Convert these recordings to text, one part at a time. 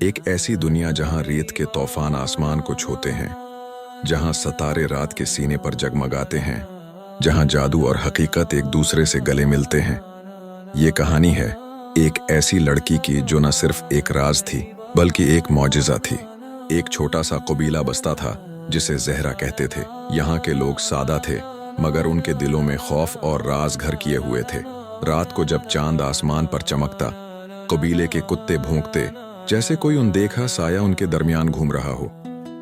एक ऐसी दुनिया जहां रेत के तूफान आसमान को छूते हैं, जहां सितारे रात के सीने पर जगमगाते हैं, जहां जादू और हकीकत एक दूसरे से गले मिलते हैं। ये कहानी है एक ऐसी लड़की की जो न सिर्फ एक राज थी बल्कि एक मौजिज़ा थी। एक छोटा सा कबीला बसता था जिसे ज़हरा कहते थे। यहाँ के लोग सादा थे मगर उनके दिलों में खौफ और राज घर किए हुए थे। रात को जब चांद आसमान पर चमकता, कबीले के कुत्ते भौंकते जैसे कोई अनदेखा साया उनके दरमियान घूम रहा हो।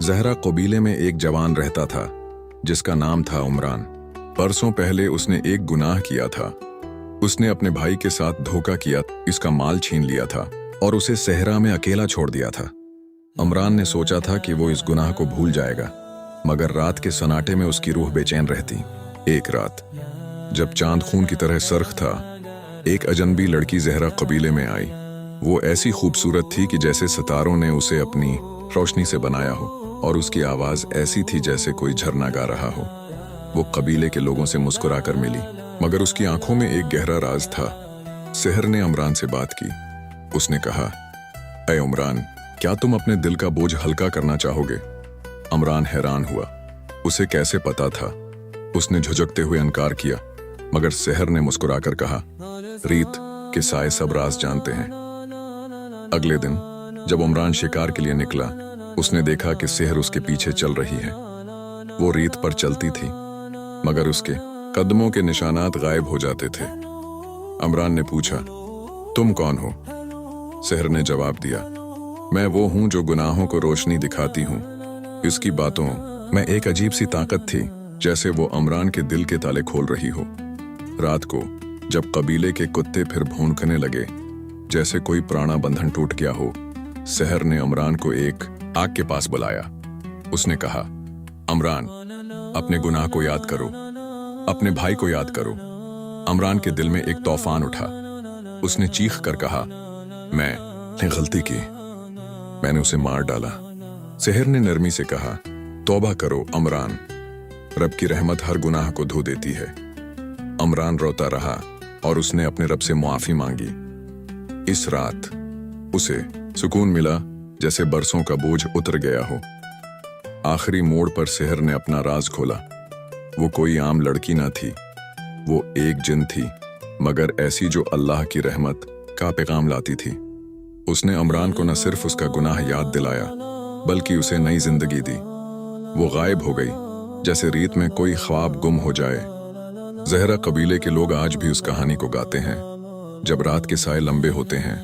ज़हरा कबीले में एक जवान रहता था जिसका नाम था उमरान। बरसों पहले उसने एक गुनाह किया था। उसने अपने भाई के साथ धोखा किया, इसका माल छीन लिया था और उसे सहरा में अकेला छोड़ दिया था। उमरान ने सोचा था कि वो इस गुनाह को भूल जाएगा, मगर रात के सन्नाटे में उसकी रूह बेचैन रहती। एक रात जब चांद खून की तरह सर्ख था, एक अजनबी लड़की ज़हरा कबीले में आई। वो ऐसी खूबसूरत थी कि जैसे सितारों ने उसे अपनी रोशनी से बनाया हो, और उसकी आवाज़ ऐसी थी जैसे कोई झरना गा रहा हो। वो कबीले के लोगों से मुस्कुराकर मिली, मगर उसकी आंखों में एक गहरा राज था। सहर ने उमरान से बात की। उसने कहा, ऐ उमरान, क्या तुम अपने दिल का बोझ हल्का करना चाहोगे? उमरान हैरान हुआ, उसे कैसे पता था? उसने झुझकते हुए इनकार किया, मगर सहर ने मुस्कुराकर कहा, रीत के साए सब राज जानते हैं। अगले दिन जब उमरान शिकार के लिए निकला, उसने देखा कि सहर उसके पीछे चल रही है। वो रीत पर चलती थी, मगर उसके कदमों के निशानात गायब हो जाते थे। उमरान ने पूछा, तुम कौन हो? सहर ने जवाब दिया, मैं वो हूं जो गुनाहों को रोशनी दिखाती हूं। इसकी बातों में एक अजीब सी ताकत थी, जैसे वो उमरान के दिल के ताले खोल रही हो। रात को जब कबीले के कुत्ते फिर भौंकने लगे, जैसे कोई पुराना बंधन टूट गया हो, सहर ने उमरान को एक आग के पास बुलाया। उसने कहा, उमरान, अपने गुनाह को याद करो, अपने भाई को याद करो। उमरान के दिल में एक तूफान उठा। उसने चीख कर कहा, मैंने गलती की, मैंने उसे मार डाला। सहर ने नरमी से कहा, तौबा करो उमरान, रब की रहमत हर गुनाह को धो देती है। उमरान रोता रहा और उसने अपने रब से मुआफी मांगी। इस रात उसे सुकून मिला, जैसे बरसों का बोझ उतर गया हो। आखिरी मोड़ पर सहर ने अपना राज खोला। वो कोई आम लड़की ना थी, वो एक जिन थी, मगर ऐसी जो अल्लाह की रहमत का पैगाम लाती थी। उसने उमरान को न सिर्फ उसका गुनाह याद दिलाया, बल्कि उसे नई जिंदगी दी। वो गायब हो गई, जैसे रीत में कोई ख्वाब गुम हो जाए। ज़हरा कबीले के लोग आज भी उस कहानी को गाते हैं। जब रात के साए लंबे होते हैं